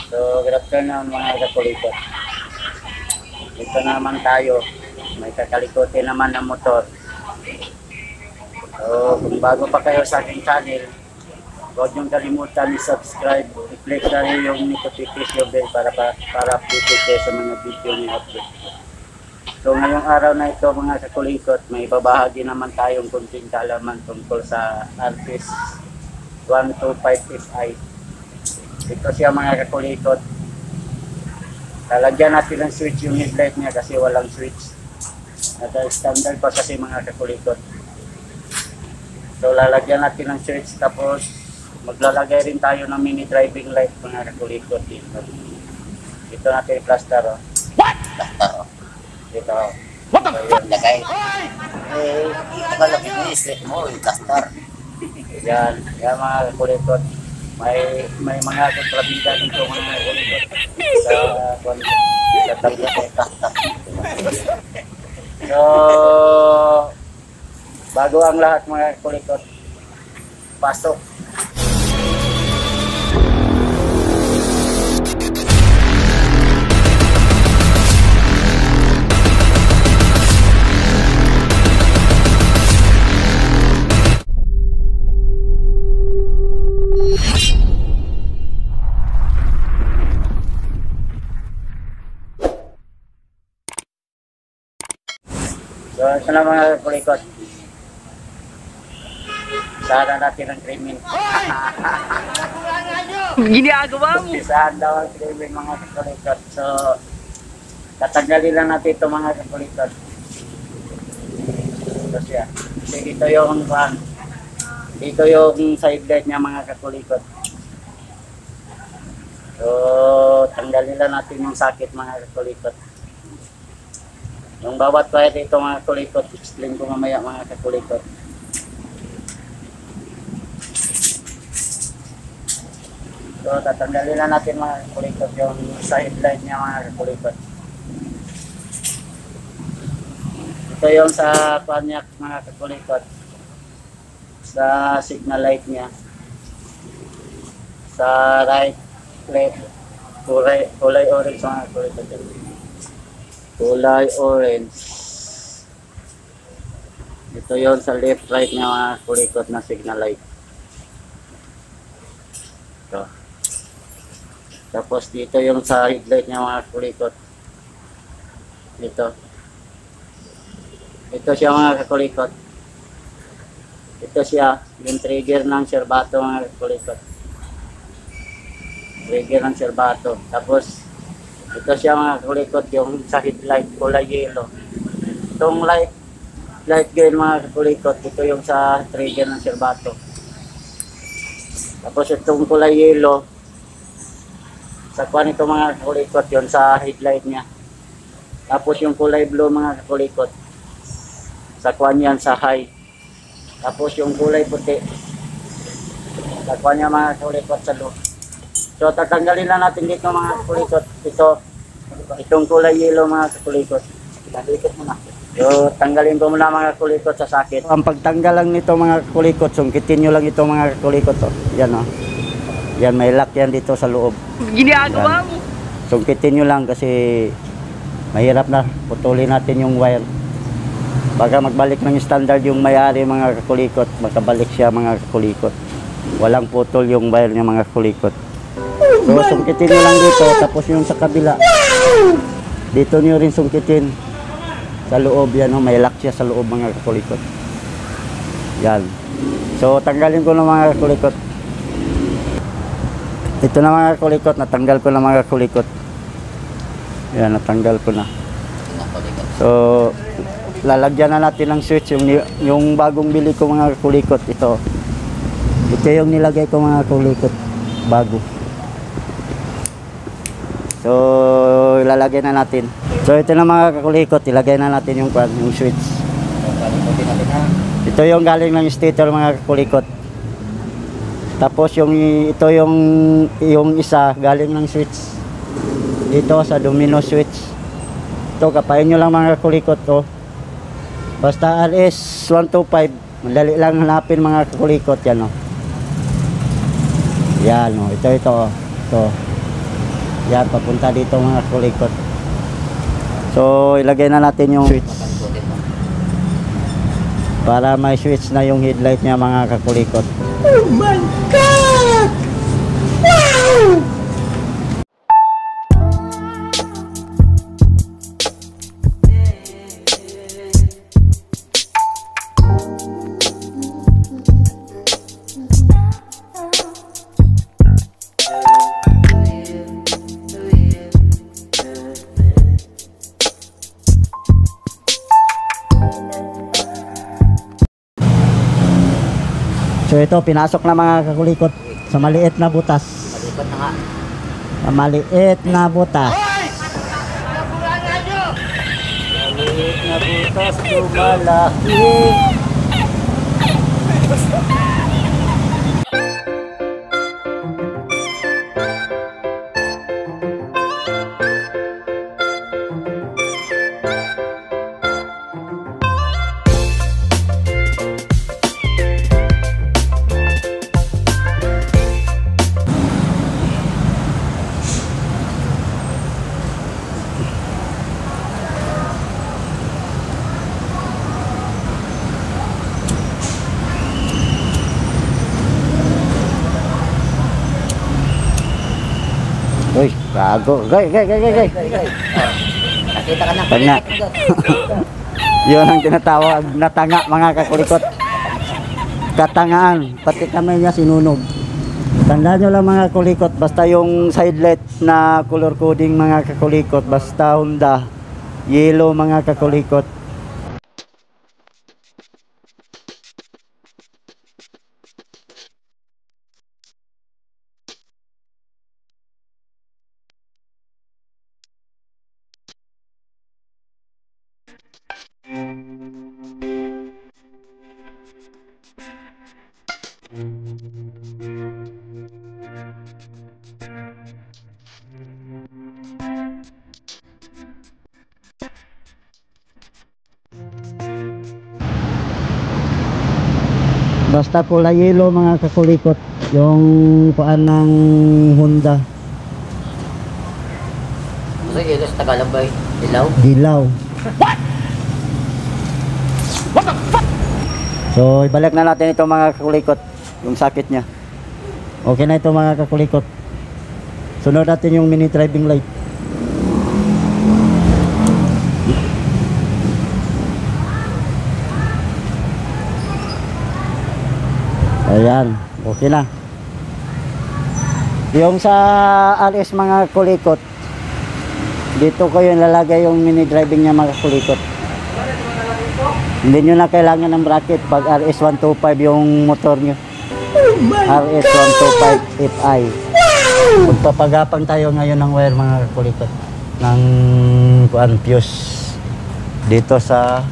So, good afternoon mga kakulikot. Dito naman tayo. May kakalikotin naman ng motor. So, kung bago pa kayo sa aking channel, huwag niyong kalimutan i-subscribe. I-click na rin yung notification bell para updated kayo sa mga video ni upload. So, ngayong araw na ito mga kakulikot, may babahagi naman tayong kunting kaalaman tungkol sa Altis 125Fi. Ito siya mga kakulikot. Lalagyan natin ng switch yung headlight niya kasi walang switch. Standard pa kasi mga kakulikot. So lalagyan natin ng switch tapos maglalagay rin tayo ng mini driving light mga kakulikot dito. Dito natin i-plaster. What? Plaster. Dito. What the fuck? Lagay. Tagalogin mo i-slip mo, i-plaster. Yan mga kakulikot. May mga kontrabida dito mga kakulikot. Sa tabla ko plaster. So, bago ang lahat mga kakulikot, pasok. So, ito na mga kakulikot. Saan natin ang krimen. Ginagawa mo. Saan daw ang krimen mga kakulikot. So, tatanggalin lang natin ito mga kakulikot. Ito siya. Kasi dito yung side light niya mga kakulikot. So, tanggalin lang natin yung sakit mga kakulikot. Yung bawat wire dito mga kakulikot, explain ko mamaya mga kakulikot. So, tatanggalin na natin mga kakulikot yung side light niya mga kakulikot. Ito yung sa panyak mga kakulikot. Sa signal light niya. Sa right, left, kulay orange mga kakulikot. Kulay orange. Ito yon sa left right niya mga kakulikot na signal light. Ito. Tapos dito yung sa headlight niya mga kakulikot. Ito siya mga kakulikot. Ito siya yung trigger ng serbato mga kakulikot. Trigger ng serbato. Tapos ito siya mga kakulikot yung sa headlight kulay yellow. Itong light green mga kakulikot, ito yung sa trigger ng serbato. Tapos itong kulay yellow, sa kuwan ito mga kakulikot, yun sa headlight niya. Tapos yung kulay blue mga kakulikot, sa kuwan yan sa high. Tapos yung kulay puti, sa kuwan niya mga kakulikot sa low. So tatanggalin na natin dito mga kakulikot. Itong kulay yellow mga kakulikot. Tanggalin mo na. So tanggalin ko muna mga kakulikot sa sakit. Ang pagtanggal lang nito mga kakulikot, sungkitin nyo lang ito mga kakulikot. Yan o. Yan may lock yan dito sa loob. Ginagawa mo. Sungkitin nyo lang kasi mahirap na. Putulin natin yung wire. Baka magbalik ng standard yung may-ari mga kakulikot. Makabalik siya mga kakulikot. Walang putol yung wire niya mga kakulikot. So, sungkitin nyo lang dito, tapos yung sa kabila, dito nyo rin sungkitin sa loob, yan o, may lock siya sa loob mga kakulikot. Yan. So, tanggalin ko na mga kakulikot. Ito na mga kakulikot, natanggal ko na mga kakulikot. Yan, natanggal ko na. So, lalagyan na natin ng switch, yung bagong bili ko mga kakulikot, ito. Ito yung nilagay ko mga kakulikot, bago. So, ilalagay na natin. So, ito na mga kakulikot, ilagay na natin yung switch. Ito yung galing ng stator mga kakulikot. Tapos ito yung isa galing ng switch. Dito sa domino switch. Ito, kapain nyo lang mga kakulikot to. Basta RS125, madali lang hanapin mga kakulikot yan o. Yan o, ito. Yan, papunta dito mga kulikot. So, ilagay na natin yung switch. Para may switch na yung headlight niya mga kakulikot. Oh my God! Wow! So ito, pinasok na mga kakulikot sa maliit na butas. Malikot na nga. Sa maliit na butas. Maliit na butas, lumalaki. Uy, gago. Gay. Nakita ka na. Tanga. Yun ang tinatawag na tanga mga kakulikot. Katangaan. Pati kamay niya sinunog. Tandaan nyo lang mga kulikot. Basta yung side light na color coding mga kakulikot. Basta Honda. Yellow mga kakulikot. Basta kulay yellow mga kakulikot yung kuan ng Honda. Gusto yun sa Tagalog ba? Dilaw? Dilaw. So ibalik na natin ito mga kakulikot, yung sakit niya. Okay na ito mga kakulikot. Sunod natin yung mini driving light. Ayan, okay na. Yung sa RS mga kulikot, dito ko yung lalagay yung mini driving niya mga kulikot. Hindi nyo na kailangan ng bracket pag RS125 yung motor nyo. RS125 FI. Magpapagapang tayo ngayon ng wire mga kulikot ng kuan fuse dito sa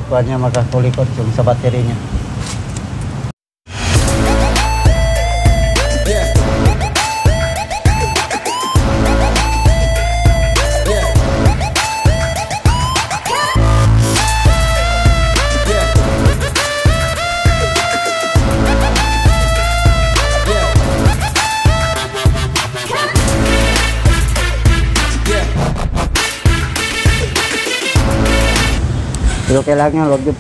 kuan niya mga kulikot, yung sa battery niya. Pero kailangan huwag yung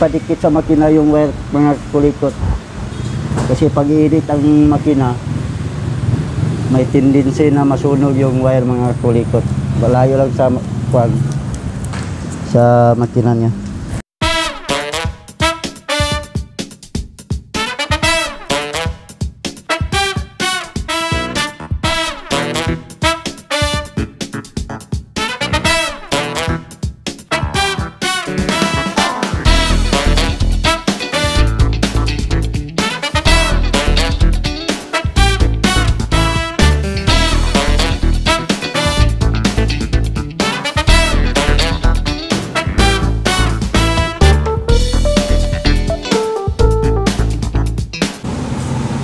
padikit sa makina yung wire mga kulikot. Kasi pag i-edit ang makina, may tendency na masunog yung wire mga kulikot. Malayo lang sa makina niya.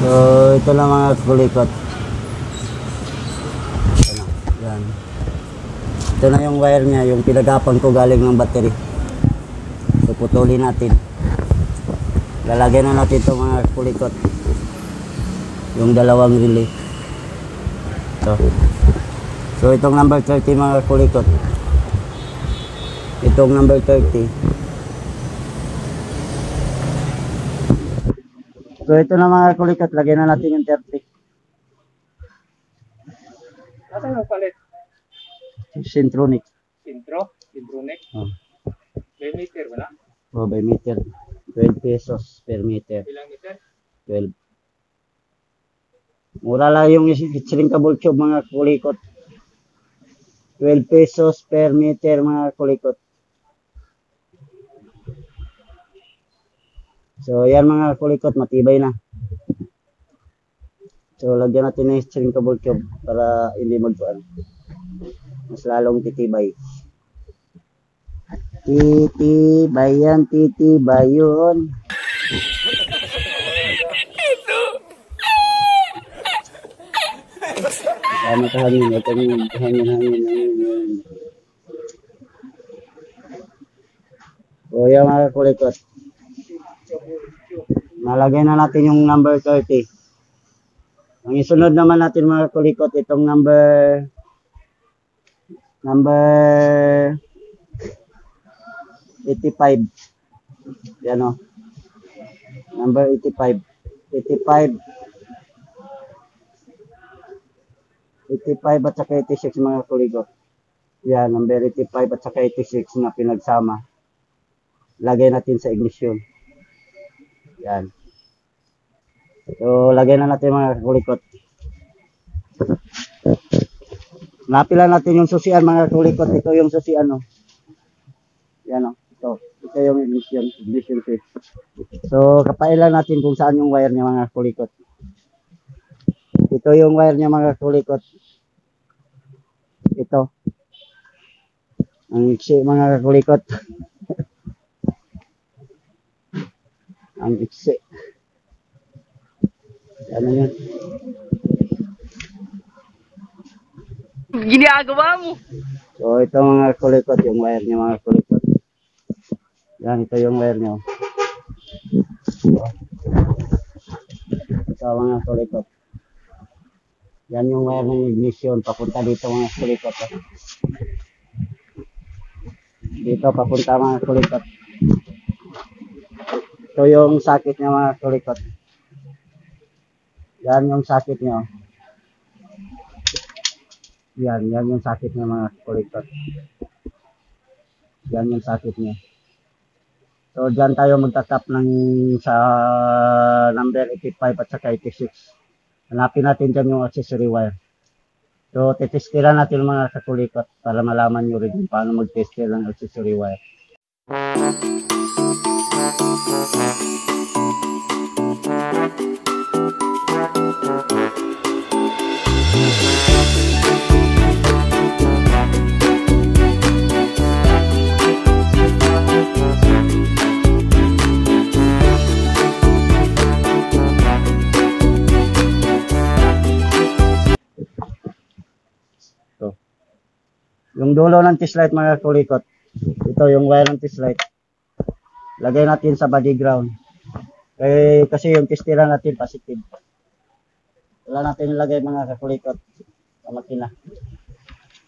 So ito lang mga kulikot. Yan. Ito na yung wire niya, yung pinagapang ko galing ng battery. So putulin natin. Lalagyan na natin ito mga kulikot, yung dalawang relay. Ito. So itong number 30 mga kulikot. Itong number 30. So ito na mga kulikot, lagyan na natin yung 30. Nasaan yung palit? Syntronic. Sintronic? Oh. May meter ba na? Oh, by meter. 12 pesos per meter. Ilang meter? 12. Mura lang yung sling cable tube mga kulikot. 12 pesos per meter mga kulikot. So yan mga kulikot, matibay na. So lagyan natin ng string cable tube para hindi magpuan. Mas lalong titibay. Titibay yan, titibay yun. Sama ka hangin, ito yung hangin. So yan mga kulikot. Nalagay na natin yung number 30. Ang isunod naman natin mga kulikot, itong number 85. Yan o. Number 85. 85 at saka 86 mga kulikot. Yan, number 85 at saka 86 na pinagsama. Lagay natin sa ignition. Yan. So, lagay na natin mga kulikot. Napila natin yung susian mga kulikot. Ito yung susian, no. Yan, no. Ito yung ignition switch. So, kapailan natin kung saan yung wire niya mga kulikot. Ito yung wire niya mga kulikot. Ito. Ang iksi mga kulikot. Ang iksi. Ano yun? Ginagawa mo. So, ito mga kulikot, yung wire niya mga kulikot. Yan, ito yung wire niya. Ito mga kulikot. Yan yung wire ng ignition. Papunta dito mga kulikot. Dito, papunta mga kulikot. Ito yung sakit niya mga kulikot. Yan yung sakit niya. Yan yung sakit niya mga kulikot. Yan yung sakit niya. So, dyan tayo magtatap ng sa number 85 at saka 86. Hanapin natin dyan yung accessory wire. So, titestira natin mga kakulikot para malaman nyo rin kung paano mag-tester ng accessory wire. Yung dulo ng test light mga kulikot. Ito yung wire ng test light. Lagay natin sa body ground. Kasi yung testira natin positive. Wala natin ilagay mga kulikot sa makina.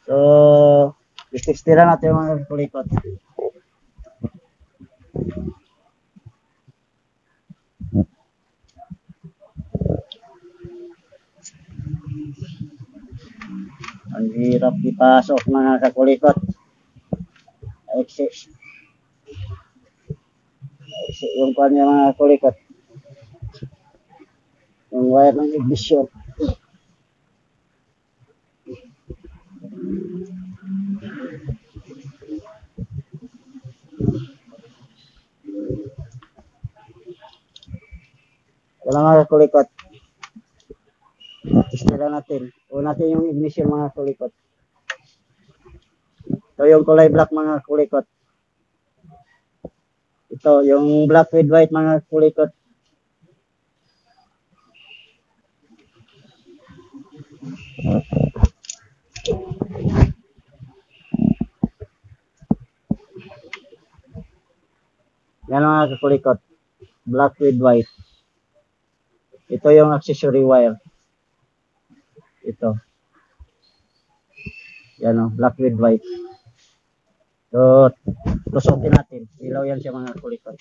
So, testira natin mga kulikot. Ang hirap ipasok mga kakulikot. Exit yung kanya mga kulikot. Yung wire ng ignition. Wala mga kulikot. Testira natin. O natin yung ignition mga kulikot. Ito yung kulay black mga kulikot. Ito yung black with white mga kulikot. Yan mga kulikot. Black with white. Ito yung accessory wire. Ito. Yan o, black with white. So, tusukin natin. Ilaw yan siya mga kulikot.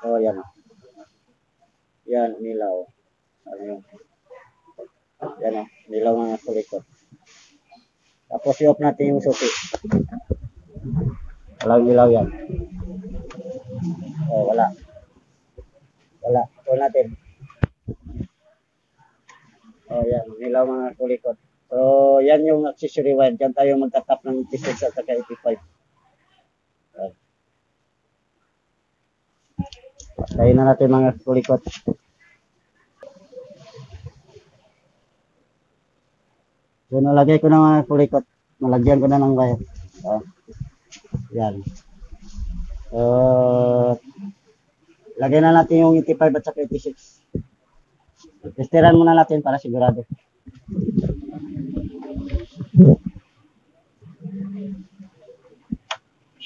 So, yan o. Yan, nilaw. Ano yun? Yan o, nilaw mga kulikot. Tapos i-off natin yung susi. Walang ilaw yan. Oh, wala. Wala. Ito natin. Oh, yan. Nilaw mga kulikot. So, yan yung accessory wire. Diyan tayo magtatap ng 86 at saka 85. Tayo na natin mga kulikot. So, nalagay ko na mga kulikot. Nalagyan ko na ng wire. Yan. Lagay na natin yung 85 at saka 86. Testeran muna natin para sigurado.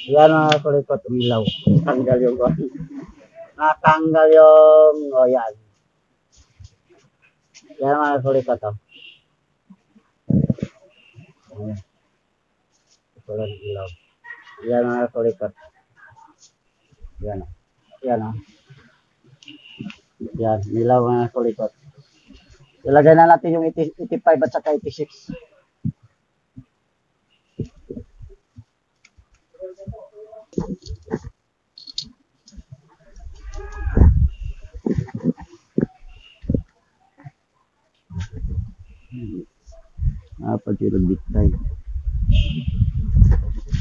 Yan mga kulikot, umilaw. Natanggal yung natanggal yung yan. Yan mga kulikot. Ito lang ilaw. Yan mga kulikot. Yan. Yan o. Yan, nilaw mga kulikot. Ilagay na natin yung 85 at saka 86. Pag-ilog tayo.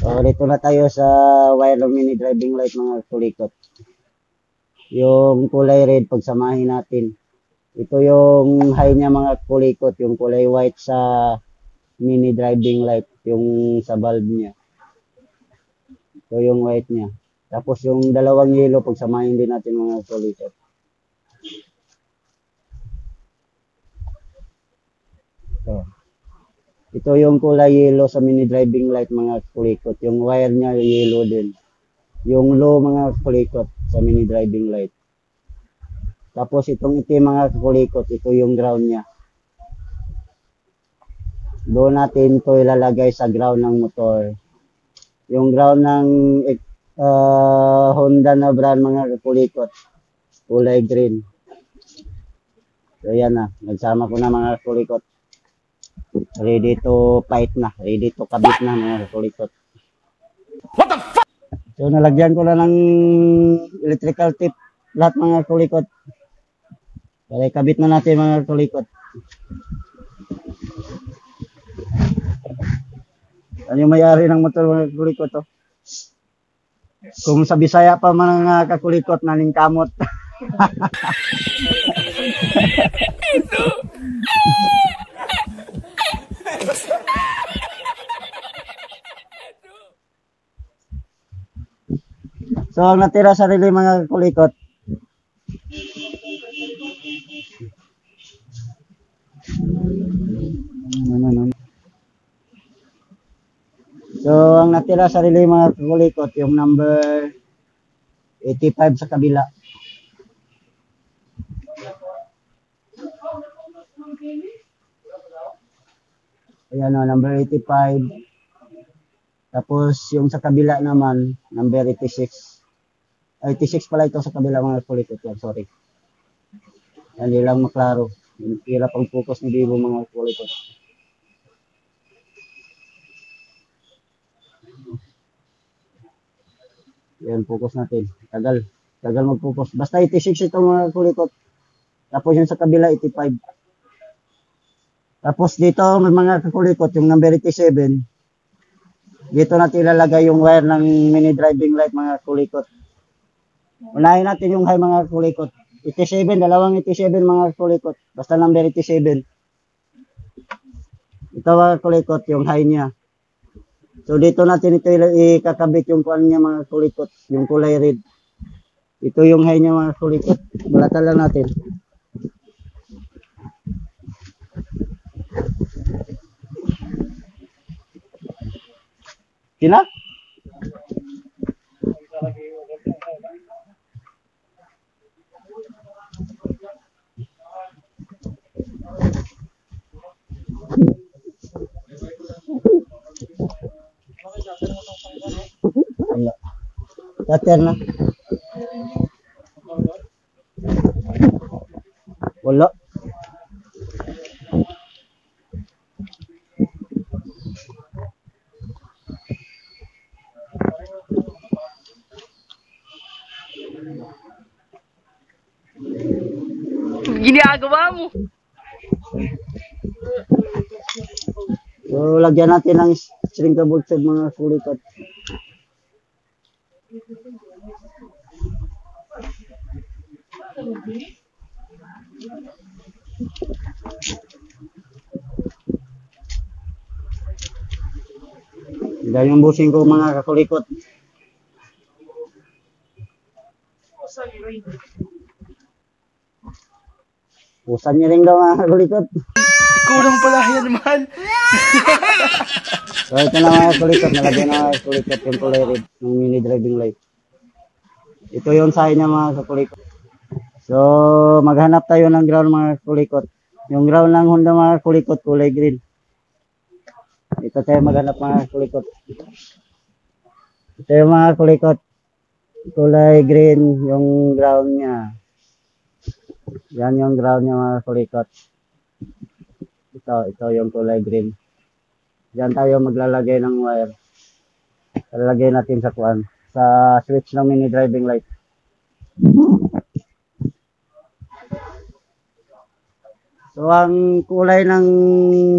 So, dito na tayo sa wireless mini driving light mga kulikot. Yung kulay red, pagsamahin natin. Ito yung high niya mga kulikot, yung kulay white sa mini driving light, yung sa bulb niya. Ito yung white niya. Tapos yung dalawang yellow, pagsamahin din natin mga kulikot. Ito yung kulay yellow sa mini driving light mga kulikot. Yung wire niya yellow din. Yung low mga kulikot sa mini driving light. Tapos itong itim mga kulikot, ito yung ground niya. Doon natin ito ilalagay sa ground ng motor. Yung ground ng Honda na brand mga kulikot. Kulay green. So yan na, nagsama ko na mga kulikot. Ready to fight na. Ready to kabit na mga kulikot. What the fuck? So nalagyan ko na ng electrical tape lahat mga kulikot. Kaya kabit na natin mga kulikot. Ano yung may-ari ng motor mga kulikot to? Kung sa Bisaya pa mga kakulikot naning kamot. So, ang natira sa relay mga kulikot. So, ang natira sa relay mga kulikot, yung number 85 sa kabila. Ayan o, number 85. Tapos, yung sa kabila naman, number 86. 86 pala ito sa kabila mga kulikot yan, sorry. Hindi lang maklaro. Hirap ang focus ni Bibo mga kulikot. Yan, focus natin. Tagal mag-focus. Basta 86 ito mga kulikot. Tapos yung sa kabila 85. Tapos dito may mga kulikot, yung number 87. Dito natin ilalagay yung wire ng mini driving light mga kulikot. Unahin natin yung high mga kulikot. 87, dalawang 87 mga kulikot. Basta number 87. Ito mga kulikot, yung high niya. So dito natin ito ikakabit yung kuan niya mga kulikot. Yung kulay red. Ito yung high niya mga kulikot. Balatan lang natin. Sina? Cutter na. Wala. Ginagawa mo. So, lagyan natin ng string cable tube mga kulikot. Dahil yung busing ko mga kakulikot. Pusan niya rin daw mga kakulikot. Kulang pala yan, man. So ito na mga kulikot, nalagyan na mga kulikot yung kulay red ng mini driving light. Ito yung sign niya mga kulikot. So maghanap tayo ng ground mga kulikot. Yung ground ng Honda mga kulikot kulay green. Ito tayo maghanap mga kulikot. Ito yung mga kulikot. Kulay green yung ground niya. Yan yung ground niya mga kulikot. Ito yung kulay green. Diyan tayo maglalagay ng wire. Lalagay natin sa kuan, sa switch ng mini driving light. So ang kulay ng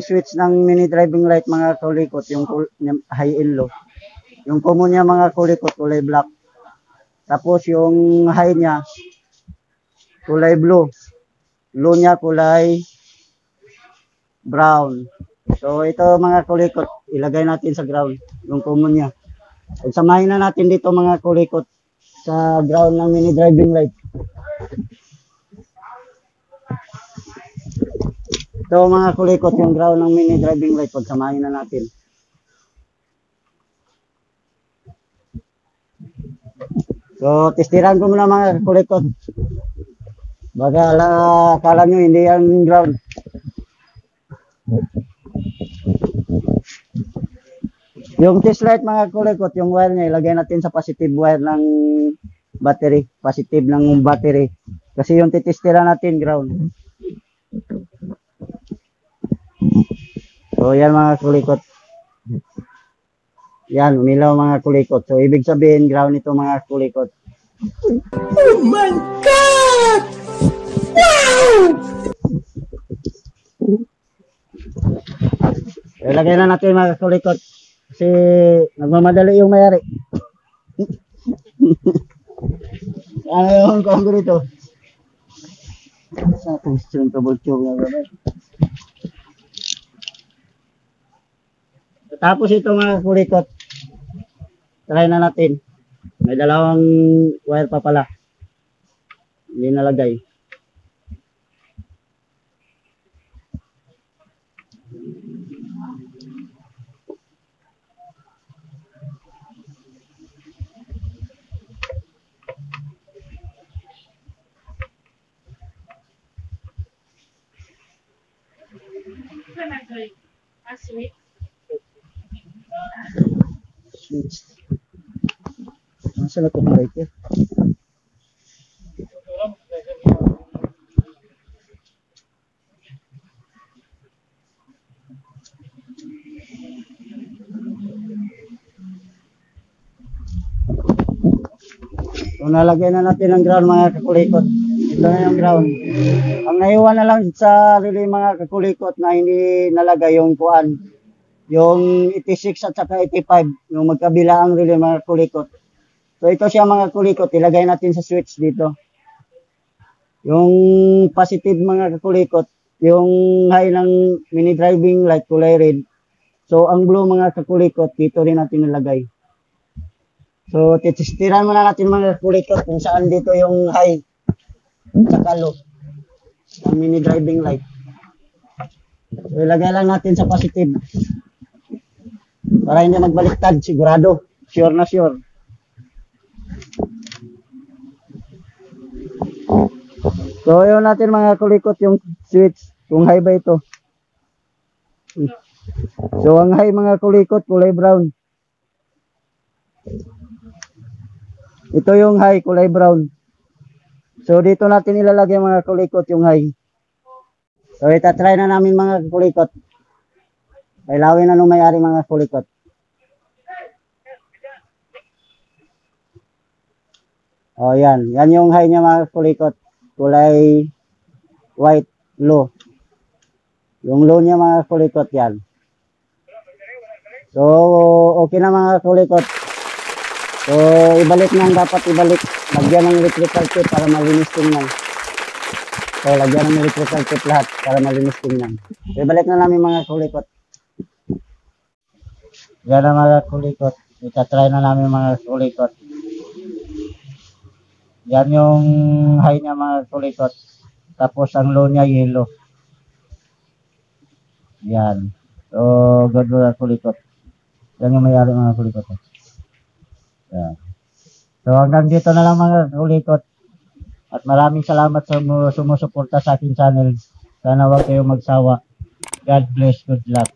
switch ng mini driving light mga kulikot, yung high and low. Yung common niya mga kulikot kulay black. Tapos yung high niya kulay blue. Low niya kulay brown. So ito mga kulikot, ilagay natin sa ground, yung common niya. Samahin na natin dito mga kulikot sa ground ng mini driving light. Ito mga kulikot, yung ground ng mini driving light, pagsamahin na natin. So testiran ko muna mga kulikot. Baka akala nyo hindi yan ground. Yung test light mga kulikot, yung wire niya, ilagay natin sa positive wire ng battery. Positive ng battery. Kasi yung titestira natin, ground. So, yan mga kulikot. Yan, umilaw mga kulikot. So, ibig sabihin, ground ito mga kulikot. Oh my God! Wow! Ilagay na natin mga kulikot. Kasi nagmamadali yung mayari. Ano yung konggo dito? Sa itong string cable tube nga gano'n. Tapos ito mga kulikot. Try na natin. May dalawang wire pa pala. Hindi nalagay. Switch. Masa na itong breaker? So nalagay na natin ang ground mga kakulikot. Ito na yung ground. Ang naiwan na lang sa relay mga kakulikot na hindi nalagay yung kuan. Yung 86 at saka 85. Yung magkabila ang relay mga kakulikot. So ito siya mga kulikot. Ilagay natin sa switch dito. Yung positive mga kakulikot. Yung high ng mini driving light kulay red. So ang blue mga kakulikot dito rin natin nilagay. So, titistiran muna natin mga kulikot kung saan dito yung high saka low ng mini driving light. So, ilagay lang natin sa positive para hindi magbaliktad, sigurado. Sure na sure. So, yun natin mga kulikot yung switch kung high ba ito. So, ang high mga kulikot kulay brown. Ito yung high, kulay brown. So, dito natin ilalagay mga kulikot yung high. So, itatry na namin mga kulikot. Kailawin na nung may-ari mga kulikot. O, yan. Yan yung high niya mga kulikot. Kulay white, low. Yung low niya mga kulikot yan. So, okay na mga kulikot. So, ibalik na ang dapat ibalik. Lagyan ng electrical tape para malinis tingnan. So, lagyan ng electrical tape lahat para malinis tingnan. So, ibalik na namin mga kulikot. Yan na mga kulikot. Itatry na namin mga kulikot. Yan yung high niya mga kulikot. Tapos ang low niya yellow. Yan. So, good mga kulikot. Yan yung mayari mga kulikot. Yan. So, hanggang dito na lang mga kulikot. At maraming salamat sa sumusuporta sa aking channel. Sana huwag kayong magsawa. God bless. Good luck.